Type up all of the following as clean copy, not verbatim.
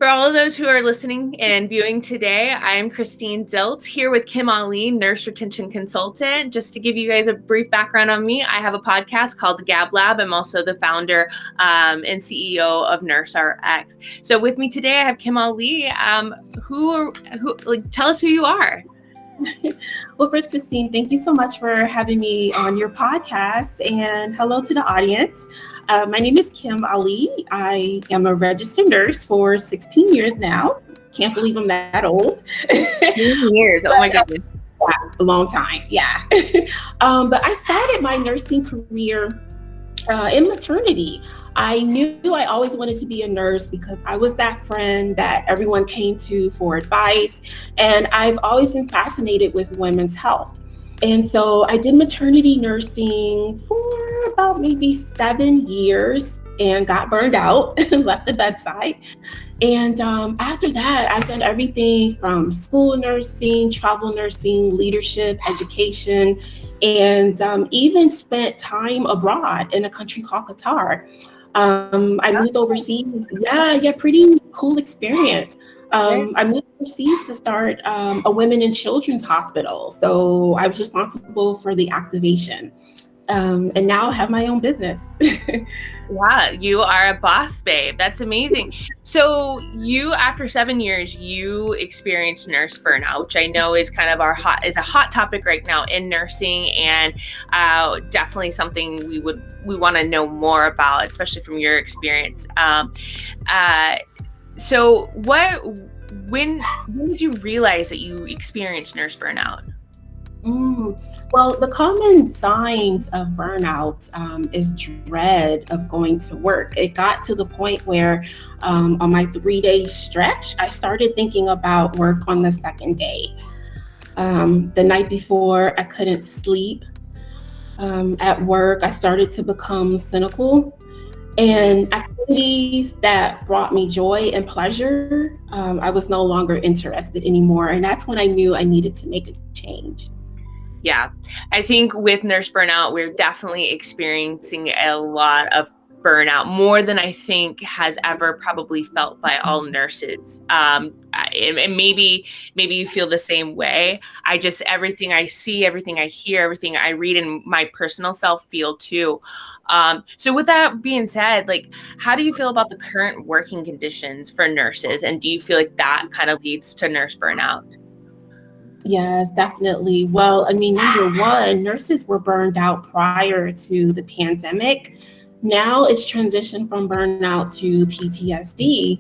For all of those who are listening and viewing today, I am Christine Dilt here with Kym Ali, Nurse Retention Consultant. Just to give you guys a brief background on me, I have a podcast called The Gab Lab. I'm also the founder and CEO of NurseRx. So with me today, I have Kym Ali. Tell us who you are. Well, first, Christine, thank you so much for having me on your podcast, and hello to the audience. My name is Kym Ali. I am a registered nurse for 16 years now. Can't believe I'm that old. 16 years, oh my goodness. Yeah, a long time, yeah. But I started my nursing career in maternity. I knew I always wanted to be a nurse because I was that friend that everyone came to for advice. And I've always been fascinated with women's health. And so I did maternity nursing for about maybe 7 years and got burned out and left the bedside. And after that, I've done everything from school nursing, travel nursing, leadership, education, and even spent time abroad in a country called Qatar. I moved overseas. Yeah, pretty cool experience. I moved overseas to start a women and children's hospital. So I was responsible for the activation. And now I have my own business. Wow, you are a boss babe. That's amazing. So you, after 7 years, you experienced nurse burnout, which I know is kind of a hot topic right now in nursing, and definitely something we want to know more about, especially from your experience. So when did you realize that you experienced nurse burnout? Well, the common signs of burnout is dread of going to work. It got to the point where on my 3-day stretch, I started thinking about work on the second day. The night before, I couldn't sleep. At work, I started to become cynical. And activities that brought me joy and pleasure, I was no longer interested anymore. And that's when I knew I needed to make a change. Yeah, I think with nurse burnout, we're definitely experiencing a lot of burnout, more than I think has ever probably felt by all nurses. And maybe you feel the same way. Everything I see, everything I hear, everything I read in my personal self feel too. So with that being said, how do you feel about the current working conditions for nurses? And do you feel like that kind of leads to nurse burnout? Yes, definitely. Well, I mean, number one, nurses were burned out prior to the pandemic. Now it's transitioned from burnout to PTSD.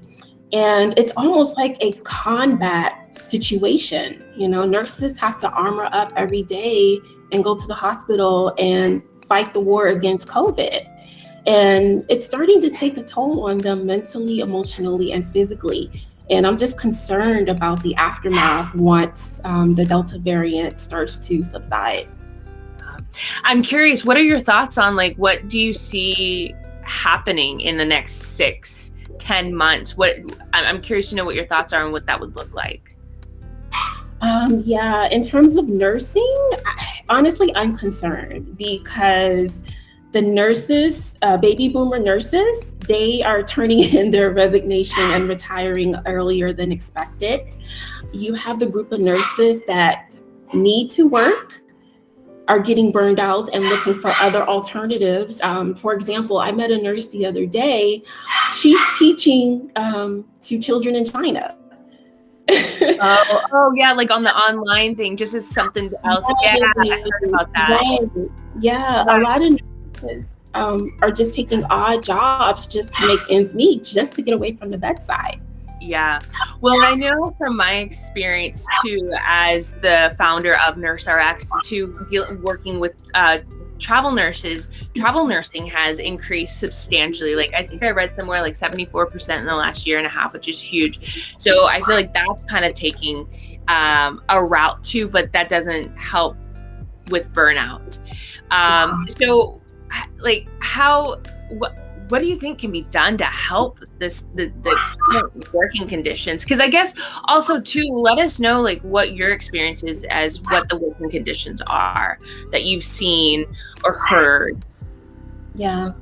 And it's almost like a combat situation. You know, nurses have to armor up every day and go to the hospital and fight the war against COVID. And it's starting to take a toll on them mentally, emotionally, and physically. And I'm just concerned about the aftermath once the Delta variant starts to subside. I'm curious, what are your thoughts on what do you see happening in the next 6-10 months? I'm curious to know what your thoughts are and what that would look like. In terms of nursing, honestly, I'm concerned because the nurses, baby boomer nurses, they are turning in their resignation and retiring earlier than expected. You have the group of nurses that need to work, are getting burned out and looking for other alternatives. For example, I met a nurse the other day. She's teaching to children in China. Oh yeah, on the online thing, just as something else. Yeah, I heard about that. Right. Yeah, a lot of nurses are just taking odd jobs just to make ends meet, just to get away from the bedside. Yeah. Well, I know from my experience too, as the founder of NurseRx, working with travel nurses, travel nursing has increased substantially. I think I read somewhere 74% in the last year and a half, which is huge. So I feel like that's kind of taking a route too, but that doesn't help with burnout. So what do you think can be done to help the working conditions? Because I guess also too, let us know what your experience is as what the working conditions are that you've seen or heard. Yeah.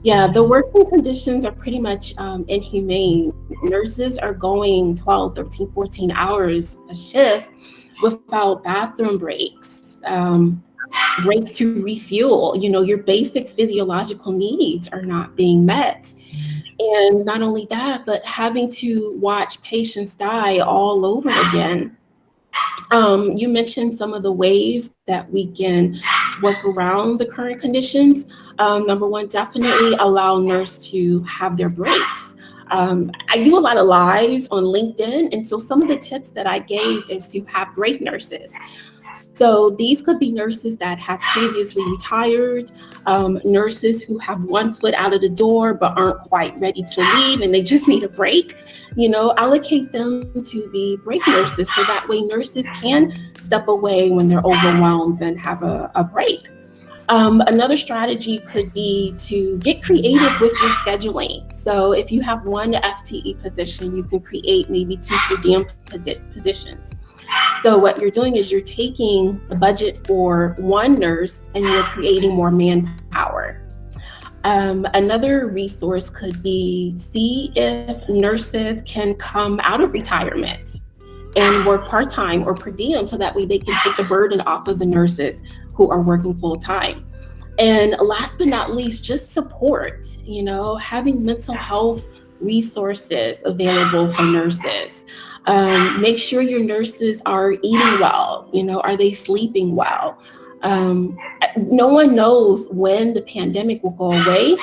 Yeah, the working conditions are pretty much inhumane. Nurses are going 12, 13, 14 hours a shift without bathroom breaks, breaks to refuel. Your basic physiological needs are not being met. And not only that, but having to watch patients die all over again. You mentioned some of the ways that we can work around the current conditions. Number one, definitely allow nurse to have their breaks. I do a lot of lives on LinkedIn, and so some of the tips that I gave is to have break nurses. So these could be nurses that have previously retired, nurses who have one foot out of the door but aren't quite ready to leave and they just need a break. Allocate them to be break nurses so that way nurses can step away when they're overwhelmed and have a break. Another strategy could be to get creative with your scheduling. So if you have one FTE position, you can create maybe two per diem positions. So what you're doing is you're taking the budget for one nurse and you're creating more manpower. Another resource could be see if nurses can come out of retirement and work part-time or per diem so that way they can take the burden off of the nurses who are working full-time. And last but not least, just support, having mental health resources available for nurses. Make sure your nurses are eating well, are they sleeping well? No one knows when the pandemic will go away,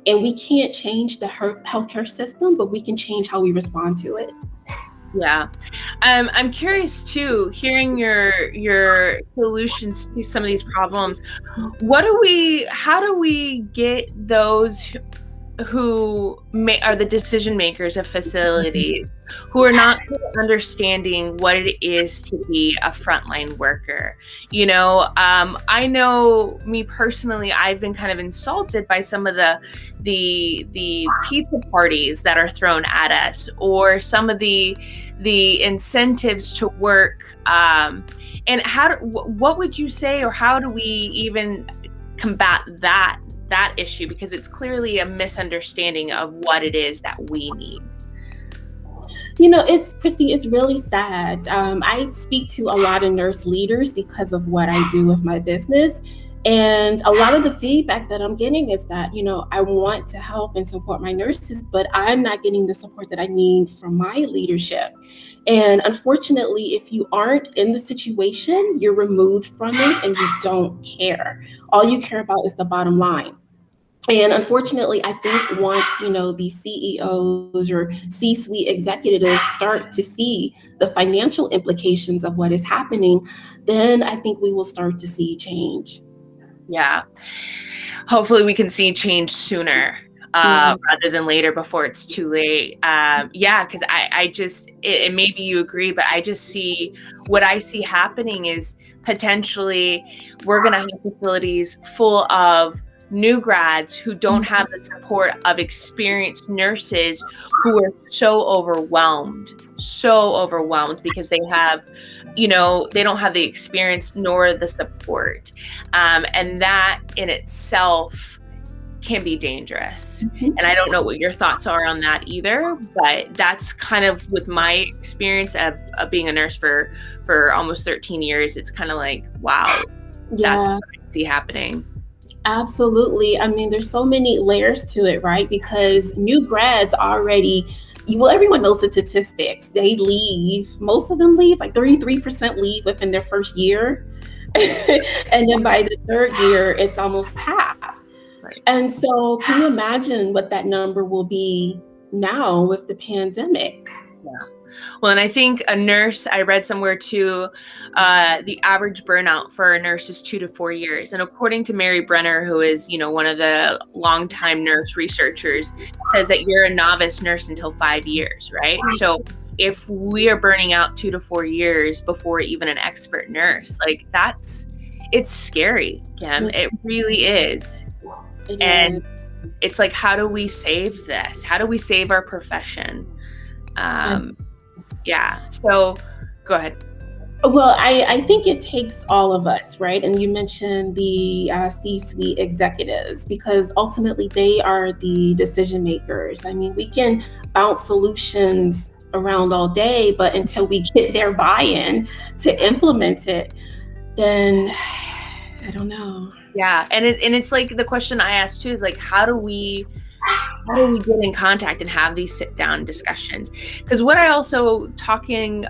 and we can't change the healthcare system, but we can change how we respond to it. Yeah. I'm curious too, hearing your solutions to some of these problems. How do we get those who are the decision makers of facilities, who are not understanding what it is to be a frontline worker? I know me personally, I've been kind of insulted by some of the pizza parties that are thrown at us, or some of the incentives to work. And what would you say, or how do we even combat that issue, because it's clearly a misunderstanding of what it is that we need? It's Christy, it's really sad. I speak to a lot of nurse leaders because of what I do with my business. And a lot of the feedback that I'm getting is that, I want to help and support my nurses, but I'm not getting the support that I need from my leadership. And unfortunately, if you aren't in the situation, you're removed from it and you don't care. All you care about is the bottom line. And unfortunately, I think once, the CEOs or C-suite executives start to see the financial implications of what is happening, then I think we will start to see change. Yeah. Hopefully we can see change sooner, Yeah. rather than later, before it's too late. Yeah, because I just, and maybe you agree, but what I see happening is potentially we're going to have facilities full of new grads who don't have the support of experienced nurses, who are so overwhelmed because they don't have the experience nor the support. And that in itself can be dangerous. Mhm. And I don't know what your thoughts are on that either, but that's kind of with my experience of being a nurse for almost 13 years. It's kind of like, wow, that's Yeah, what I see happening. absolutely. I mean, there's so many layers to it, right? Because new grads already, well, everyone knows the statistics. They leave, most of them leave, like 33% leave within their first year. And then by the third year, it's almost half. Right. And so, can you imagine what that number will be now with the pandemic? Yeah. Well, and I think I read somewhere too, the average burnout for a nurse is 2 to 4 years. And according to Mary Brenner, who is, one of the longtime nurse researchers, says that you're a novice nurse until 5 years, right? So if we are burning out 2 to 4 years before even an expert nurse, like it's scary, Kim. It really is. And it's like, how do we save this? How do we save our profession? Yeah. So go ahead. Well, I think it takes all of us, right? And you mentioned the C-suite executives because ultimately they are the decision makers. I mean, we can bounce solutions around all day, but until we get their buy-in to implement it, then I don't know. Yeah, and it's like the question I asked too is like, how do we get in contact and have these sit down discussions? Because what I also talking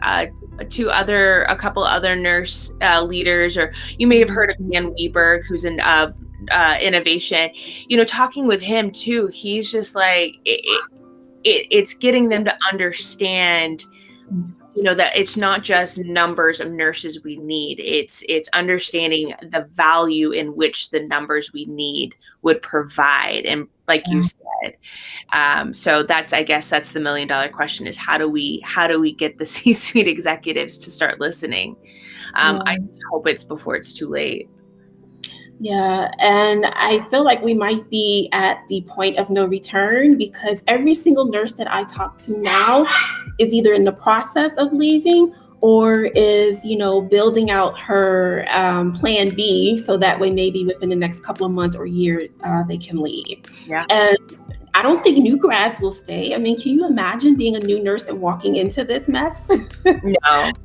to a couple other nurse leaders, or you may have heard of Dan Weber, who's in innovation. Talking with him too, he's just like it's getting them to understand that it's not just numbers of nurses we need. It's understanding the value in which the numbers we need would provide. And like you said, so I guess that's the $1 million question: is how do we get the C-suite executives to start listening? I just hope it's before it's too late. Yeah, and I feel like we might be at the point of no return because every single nurse that I talk to now is either in the process of leaving or is, building out her plan B so that way maybe within the next couple of months or year they can leave. Yeah. And I don't think new grads will stay. I mean, can you imagine being a new nurse and walking into this mess?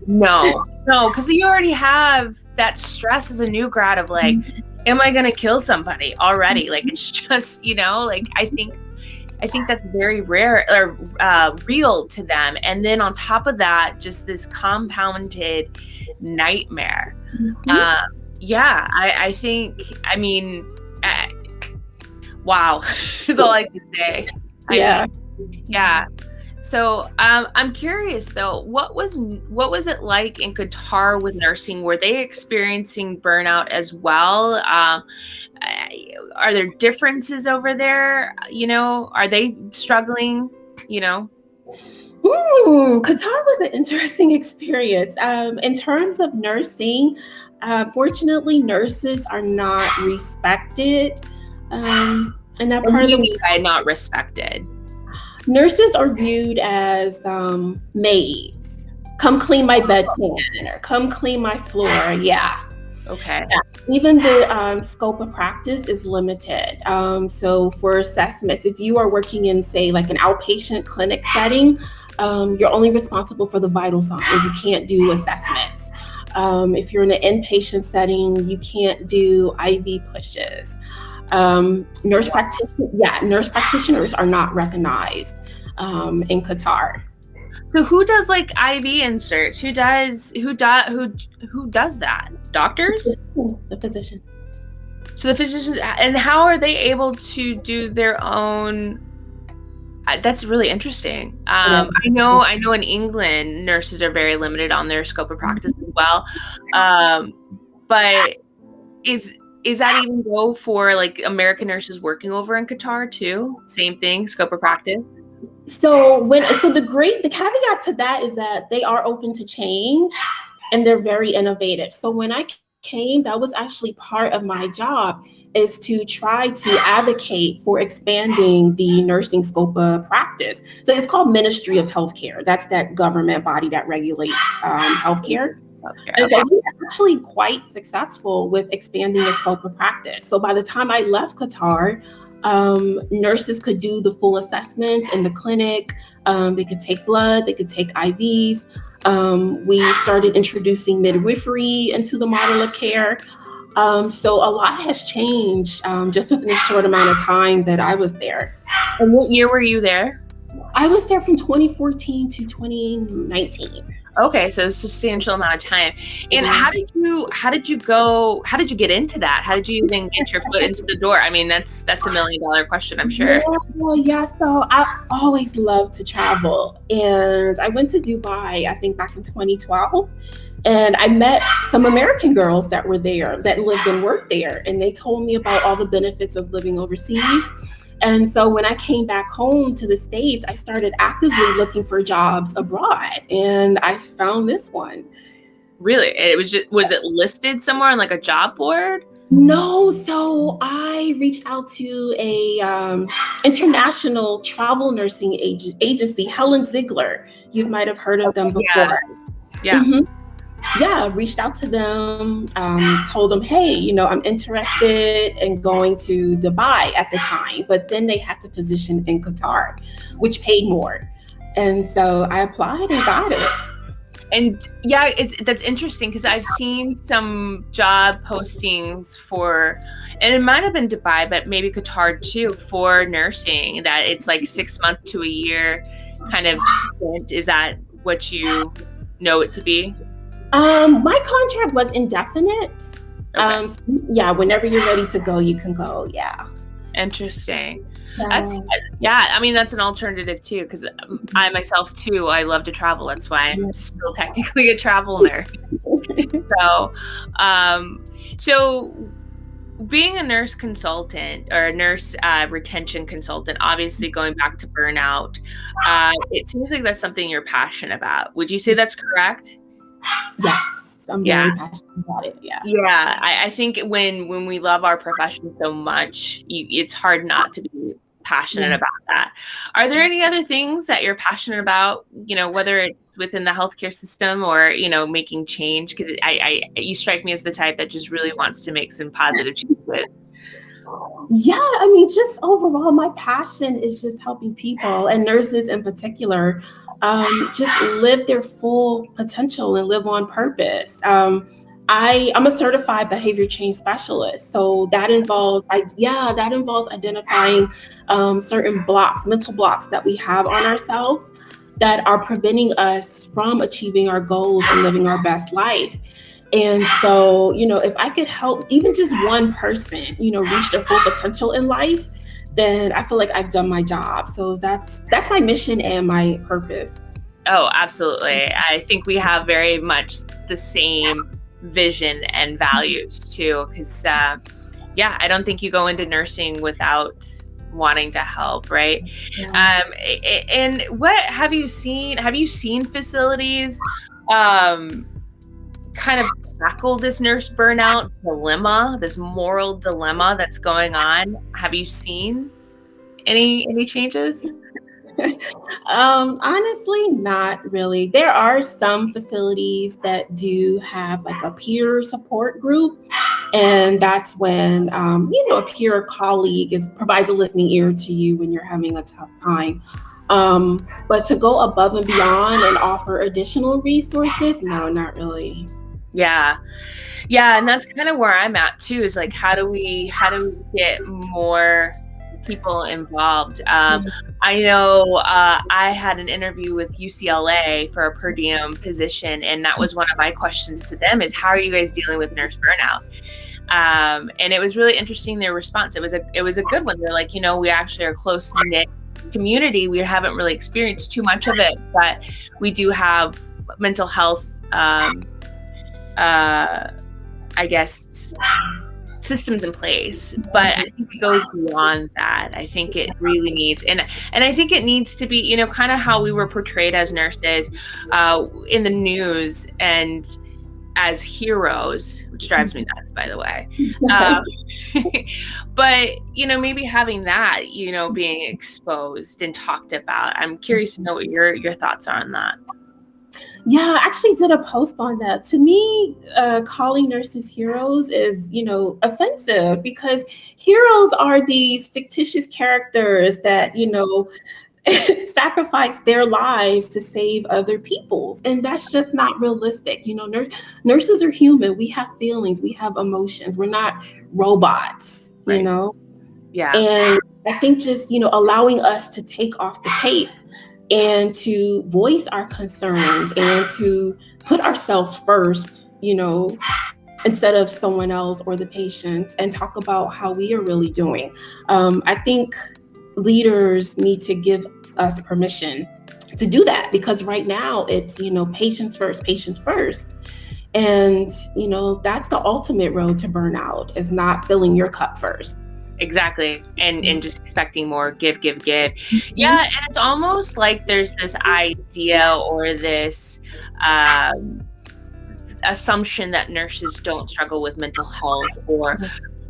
No, because you already have that stress as a new grad of like, am I going to kill somebody already? Like, it's just, like, I think that's very rare or real to them. And then on top of that, just this compounded nightmare. Yeah, I think, I mean, wow, is all I can say. Yeah. Yeah. So I'm curious though, what was it like in Qatar with nursing? Were they experiencing burnout as well? Are there differences over there? Are they struggling? Qatar was an interesting experience. In terms of nursing, fortunately, nurses are not respected. And that What part do of you the mean by not respected? nurses are viewed as maids. Come clean my bedpan or come clean my floor. Yeah. Okay. Even the scope of practice is limited. So for assessments, if you are working in, say, like an outpatient clinic setting, you're only responsible for the vital signs. You can't do assessments. If you're in an inpatient setting, you can't do IV pushes. Nurse practitioners are not recognized in Qatar. So who does like IV inserts? Who does that? Doctors? The physician. So the physicians, and how are they able to do their own? That's really interesting. I know in England, nurses are very limited on their scope of practice as well. But is that even go for like American nurses working over in Qatar too? Same thing, scope of practice. So the caveat to that is that they are open to change and they're very innovative. So when I came, that was actually part of my job, is to try to advocate for expanding the nursing scope of practice. So it's called Ministry of Healthcare. That's that government body that regulates healthcare. And so we were actually quite successful with expanding the scope of practice. So by the time I left Qatar, nurses could do the full assessments in the clinic. They could take blood, they could take IVs. We started introducing midwifery into the model of care. So a lot has changed just within a short amount of time that I was there. And what year were you there? I was there from 2014 to 2019. Okay, so a substantial amount of time. And how did you get into that? How did you even get your foot into the door? I mean, that's $1 million question, I'm sure. Yeah, so I always loved to travel. And I went to Dubai, I think back in 2012. And I met some American girls that were there, that lived and worked there. And they told me about all the benefits of living overseas. And so when I came back home to the States, I started actively looking for jobs abroad, and I found this one. Really? Was it listed somewhere on like a job board? No, so I reached out to a international travel nursing agency, Helen Ziegler. You might have heard of them before. Yeah. Mm-hmm. reached out to them, told them, hey, I'm interested in going to Dubai at the time, but then they had the position in Qatar, which paid more. And so I applied and got it. And yeah, that's interesting because I've seen some job postings for, and it might have been Dubai, but maybe Qatar too, for nursing, that it's like 6 months to a year kind of stint. Is that what you know it to be? My contract was indefinite. Okay. Yeah, whenever you're ready to go, you can go. Yeah. Interesting. Yeah. I mean, that's an alternative too, because I myself too, I love to travel. That's why I'm still technically a travel nurse. So being a nurse consultant or a nurse retention consultant, obviously going back to burnout, it seems like that's something you're passionate about. Would you say that's correct? Yes. I'm very passionate about it. Yeah. Yeah. I think when we love our profession so much, it's hard not to be passionate about that. Are there any other things that you're passionate about, whether it's within the healthcare system or, making change? Because you strike me as the type that just really wants to make some positive change with. Yeah, I mean, just overall, my passion is just helping people and nurses in particular just live their full potential and live on purpose. I'm a certified behavior change specialist, so that involves identifying certain blocks, mental blocks that we have on ourselves that are preventing us from achieving our goals and living our best life. And so, if I could help even just one person, reach their full potential in life, then I feel like I've done my job. So that's my mission and my purpose. Oh, absolutely. I think we have very much the same vision and values too, because I don't think you go into nursing without wanting to help, right? Yeah. And what have you seen? Have you seen facilities kind of tackle this nurse burnout dilemma, this moral dilemma that's going on? Have you seen any changes? Honestly, not really. There are some facilities that do have like a peer support group, and that's when a peer colleague provides a listening ear to you when you're having a tough time. But to go above and beyond and offer additional resources, no, not really. Yeah, and that's kind of where I'm at too. Is like, how do we get more people involved? I know I had an interview with UCLA for a per diem position, and that was one of my questions to them: is how are you guys dealing with nurse burnout? And it was really interesting, their response. It was a good one. They're like, we actually are a close knit community. We haven't really experienced too much of it, but we do have mental health I guess systems in place, but I think it goes beyond that. I think it really needs, and I think it needs to be, kind of how we were portrayed as nurses in the news and as heroes, which drives me nuts, by the way. But maybe having that, being exposed and talked about. I'm curious to know what your thoughts are on that. Yeah, I actually did a post on that. To me, calling nurses heroes is, offensive, because heroes are these fictitious characters that, sacrifice their lives to save other people's. And that's just not realistic. Nurses are human. We have feelings, we have emotions. We're not robots, right. Yeah. And I think just, allowing us to take off the cape and to voice our concerns and to put ourselves first, instead of someone else or the patients, and talk about how we are really doing. I think leaders need to give us permission to do that, because right now it's, patients first. And, that's the ultimate road to burnout, is not filling your cup first. Exactly. And just expecting more, give. Yeah. And it's almost like there's this idea or this assumption that nurses don't struggle with mental health, or,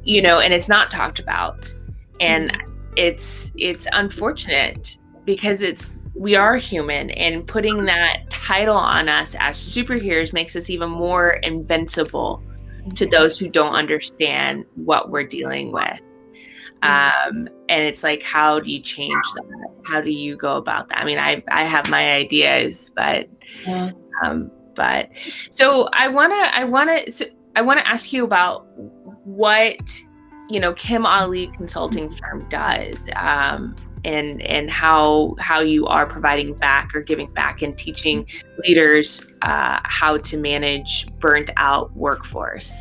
and it's not talked about. And it's unfortunate, because it's we are human, and putting that title on us as superheroes makes us even more invincible to those who don't understand what we're dealing with. And it's like, how do you change that? How do you go about that? I mean, I have my ideas, but so I want to ask you about what, Kym Ali consulting firm does, and how you are providing back or giving back and teaching leaders how to manage burnt out workforce.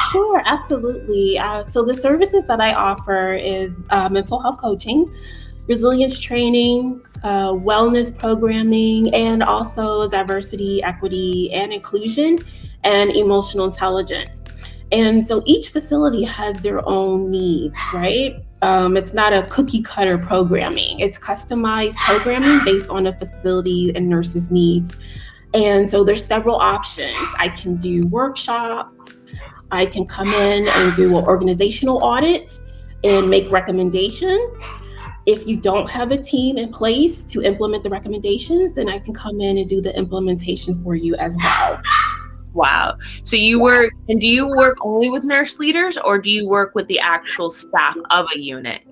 Sure, absolutely. So the services that I offer is mental health coaching, resilience training, wellness programming, and also diversity, equity, and inclusion, and emotional intelligence. And so each facility has their own needs, right? It's not a cookie cutter programming. It's customized programming based on the facility and nurses' needs. And so there's several options. I can do workshops. I can come in and do an organizational audit and make recommendations. If you don't have a team in place to implement the recommendations, then I can come in and do the implementation for you as well. Wow. So do you work only with nurse leaders, or do you work with the actual staff of a unit?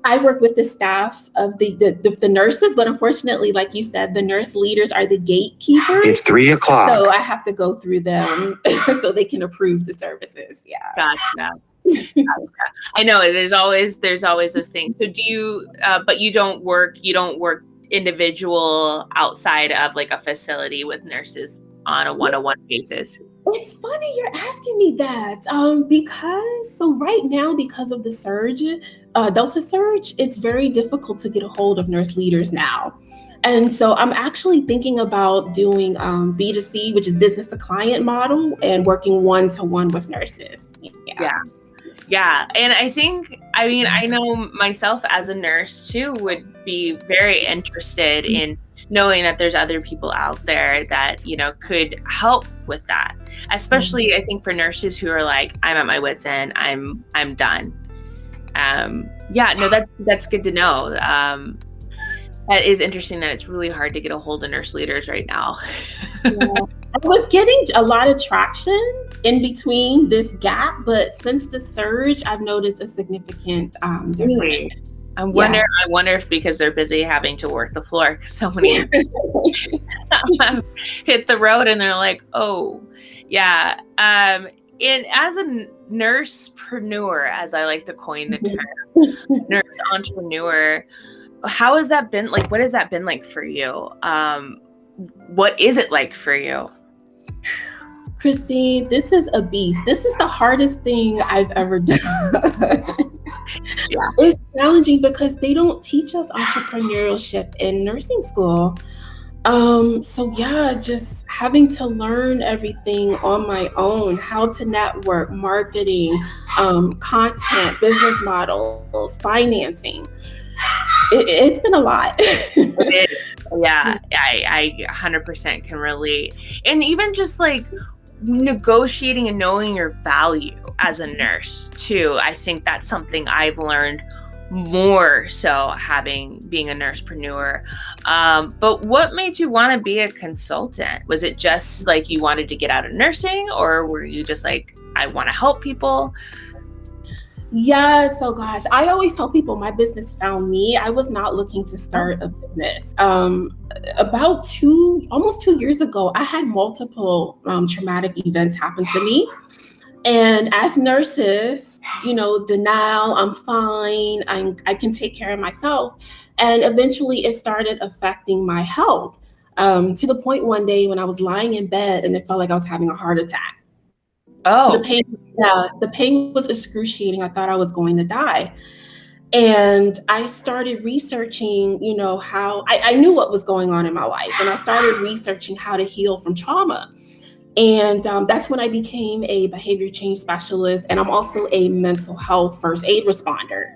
I work with the staff of the nurses, but unfortunately, like you said, the nurse leaders are the gatekeepers. It's 3:00. So I have to go through them so they can approve the services. Yeah. Gotcha. I know there's always those things. So do you, but you don't work individual outside of like a facility with nurses on a one-on-one basis? It's funny you're asking me that, because right now, because of the surge, Delta surge, it's very difficult to get a hold of nurse leaders now. And so I'm actually thinking about doing B2C, which is business to client model, and working one-to-one with nurses. Yeah. And I know myself as a nurse too would be very interested in knowing that there's other people out there that, could help with that. Especially I think for nurses who are like, I'm at my wit's end, I'm done. That's good to know. That is interesting that it's really hard to get a hold of nurse leaders right now. I was getting a lot of traction in between this gap, but since the surge, I've noticed a significant difference. I wonder if because they're busy having to work the floor, because so many hit the road and they're like, oh, yeah. And as a nursepreneur, as I like to coin the term, nurse entrepreneur, how has that been? Like, what has that been like for you? What is it like for you? Christine, this is a beast. This is the hardest thing I've ever done. Yeah. It's challenging because they don't teach us entrepreneurship in nursing school. Just having to learn everything on my own, how to network, marketing, content, business models, financing. It's been a lot. It is. Yeah, I 100% can relate. And even just like negotiating and knowing your value as a nurse too. I think that's something I've learned more so being a nursepreneur. But what made you want to be a consultant? Was it just like you wanted to get out of nursing, or were you just like, I want to help people? Yeah, so gosh, I always tell people my business found me. I was not looking to start a business. About almost 2 years ago, I had multiple traumatic events happen to me. And as nurses, denial, I'm fine, I can take care of myself. And eventually it started affecting my health, to the point one day when I was lying in bed and it felt like I was having a heart attack. Oh, the pain was excruciating. I thought I was going to die. And I started researching, how I knew what was going on in my life. And I started researching how to heal from trauma. And that's when I became a behavior change specialist. And I'm also a mental health first aid responder.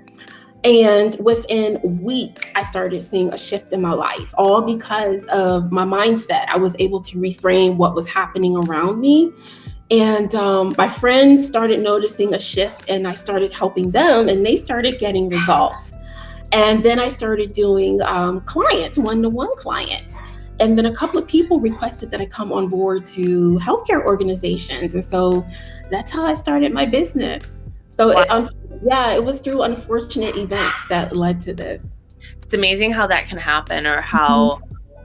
And within weeks, I started seeing a shift in my life, all because of my mindset. I was able to reframe what was happening around me. And my friends started noticing a shift, and I started helping them, and they started getting results. And then I started doing clients, one-to-one clients. And then a couple of people requested that I come on board to healthcare organizations. And so that's how I started my business. So Wow. it was through unfortunate events that led to this. It's amazing how that can happen, or how,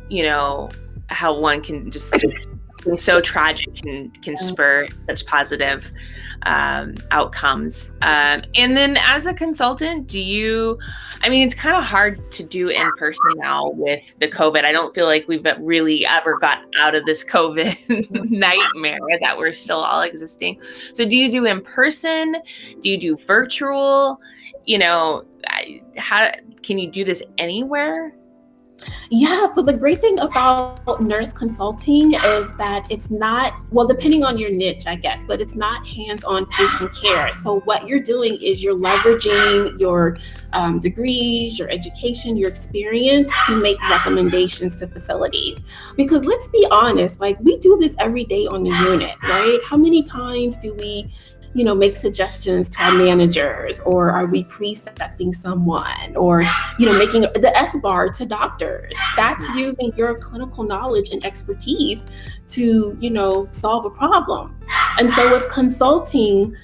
you know, how one can just, something so tragic can spur such positive outcomes. And then as a consultant, it's kind of hard to do in person now with the COVID. I don't feel like we've really ever got out of this COVID nightmare that we're still all existing. So do you do in person? Do you do virtual? How can you do this anywhere? Yeah, so the great thing about nurse consulting is that it's not, well, depending on your niche, I guess, but it's not hands-on patient care. So what you're doing is you're leveraging your degrees, your education, your experience to make recommendations to facilities. Because let's be honest, like we do this every day on the unit, right? How many times do we make suggestions to our managers, or are we precepting someone, or, making the S-bar to doctors? That's using your clinical knowledge and expertise to, solve a problem. And so with consulting,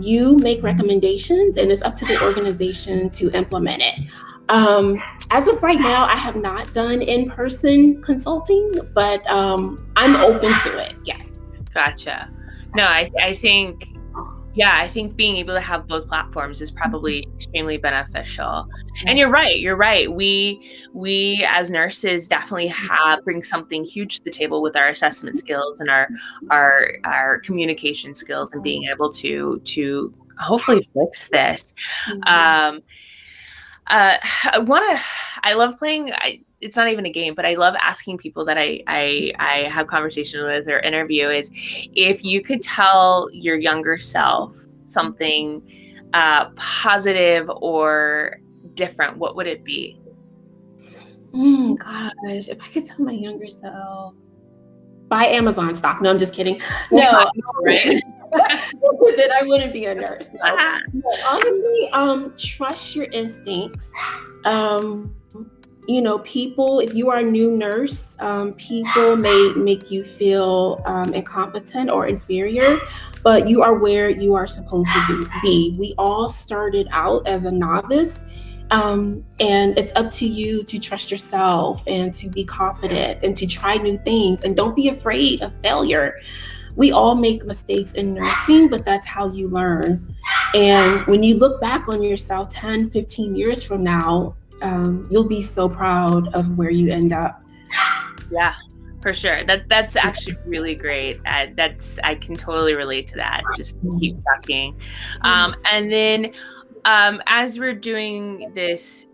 you make recommendations and it's up to the organization to implement it. As of right now, I have not done in-person consulting, but I'm open to it. Yes. Gotcha. No, I think being able to have both platforms is probably extremely beneficial. And you're right. We as nurses definitely bring something huge to the table with our assessment skills and our communication skills, and being able to hopefully fix this. I love playing. It's not even a game, but I love asking people that I have conversation with or interview is, if you could tell your younger self something positive or different, what would it be? Gosh, if I could tell my younger self, buy Amazon stock. No, I'm just kidding. No, Right? then I wouldn't be a nurse. No. But honestly, trust your instincts. People, if you are a new nurse, people may make you feel incompetent or inferior, but you are where you are supposed to be. We all started out as a novice. And it's up to you to trust yourself and to be confident and to try new things, and don't be afraid of failure. We all make mistakes in nursing, but that's how you learn. And when you look back on yourself 10, 15 years from now, you'll be so proud of where you end up. Yeah, for sure. That's actually really great. I can totally relate to that. Just keep trucking. And then as we're doing this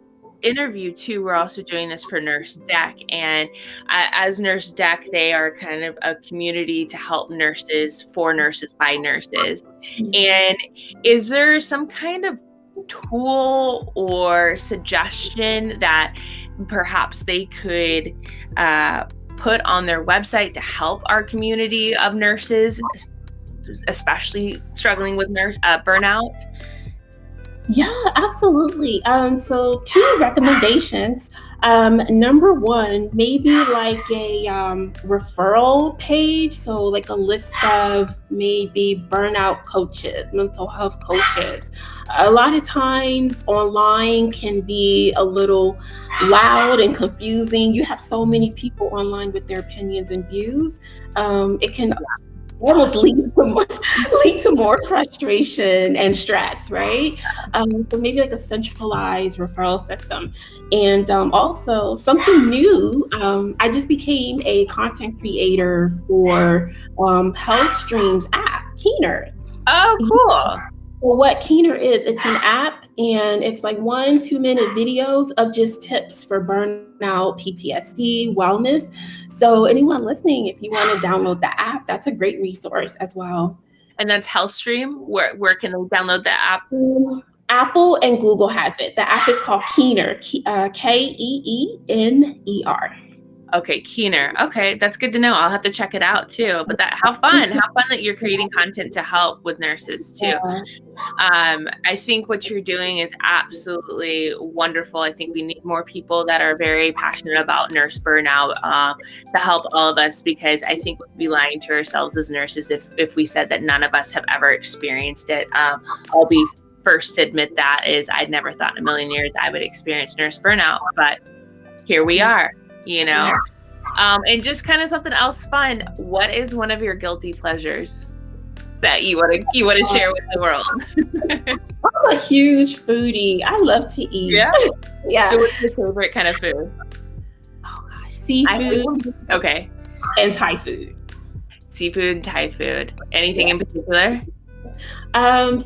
interview too, we're also doing this for NurseDeck, and as NurseDeck, they are kind of a community to help nurses, for nurses, by nurses. And is there some kind of tool or suggestion that perhaps they could put on their website to help our community of nurses, especially struggling with burnout? Yeah, absolutely. So 2 recommendations. Number 1, maybe like a referral page. So like a list of maybe burnout coaches, mental health coaches. A lot of times online can be a little loud and confusing. You have so many people online with their opinions and views. It can almost lead to more frustration and stress, right? So maybe like a centralized referral system. And also something new, I just became a content creator for HealthStream's app, Keener. Oh, cool. Well, what Keener is, it's an app, and it's like 1-2 minute videos of just tips for burnout, PTSD, wellness. So anyone listening, if you want to download the app, that's a great resource as well. And that's HealthStream. Where can they download the app? Apple and Google has it. The app is called Keener, Keener. Okay, keener. Okay, that's good to know. I'll have to check it out too. But how fun that you're creating content to help with nurses too. I think what you're doing is absolutely wonderful. I think we need more people that are very passionate about nurse burnout to help all of us, because I think we'd be lying to ourselves as nurses if we said that none of us have ever experienced it. I'll be first to admit that is I'd never thought in a million years I would experience nurse burnout, but here we are, you know. And just kind of something else fun. What is one of your guilty pleasures that you want to share with the world? I'm a huge foodie. I love to eat. Yeah. Yeah. So what's your favorite kind of food? Oh gosh, seafood. Okay. And Thai food. Seafood, Thai food. Anything in particular? So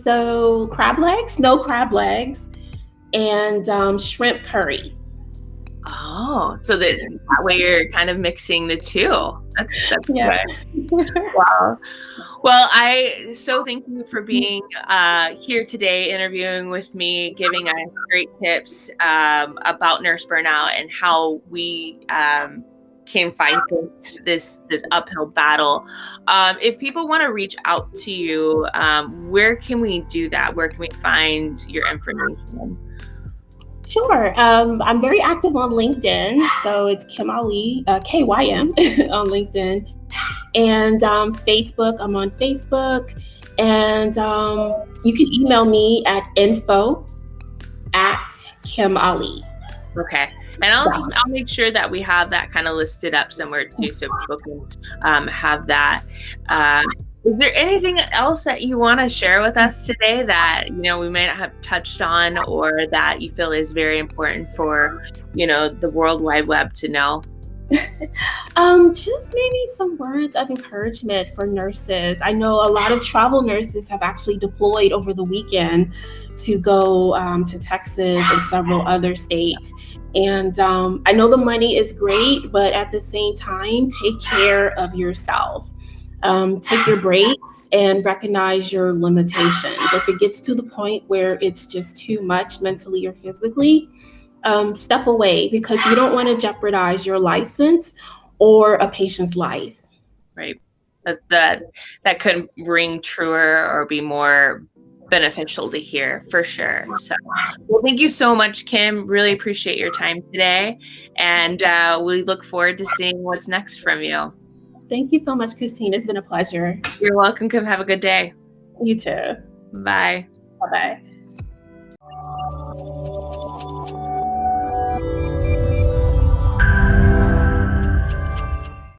no crab legs, and shrimp curry. Oh, so that way you're kind of mixing the two. That's Yeah. good. Wow. Well, I so thank you for being here today, interviewing with me, giving us great tips about nurse burnout and how we can fight this uphill battle. If people want to reach out to you, where can we do that? Where can we find your information? Sure. I'm very active on LinkedIn. So it's Kym Ali, KYM on LinkedIn. And Facebook, I'm on Facebook. And you can email me at info@KymAli. Okay. And I'll make sure that we have that kind of listed up somewhere too, so people can have that. Is there anything else that you want to share with us today that, we may not have touched on, or that you feel is very important for, the World Wide Web to know? Just maybe some words of encouragement for nurses. I know a lot of travel nurses have actually deployed over the weekend to go to Texas and several other states. And I know the money is great, but at the same time, take care of yourself. Take your breaks and recognize your limitations. If it gets to the point where it's just too much mentally or physically, step away, because you don't want to jeopardize your license or a patient's life. Right. That couldn't ring truer or be more beneficial to hear, for sure. So, well, thank you so much, Kym. Really appreciate your time today. And we look forward to seeing what's next from you. Thank you so much, Christine. It's been a pleasure. You're welcome, Kym. Have a good day. You too. Bye. Bye-bye.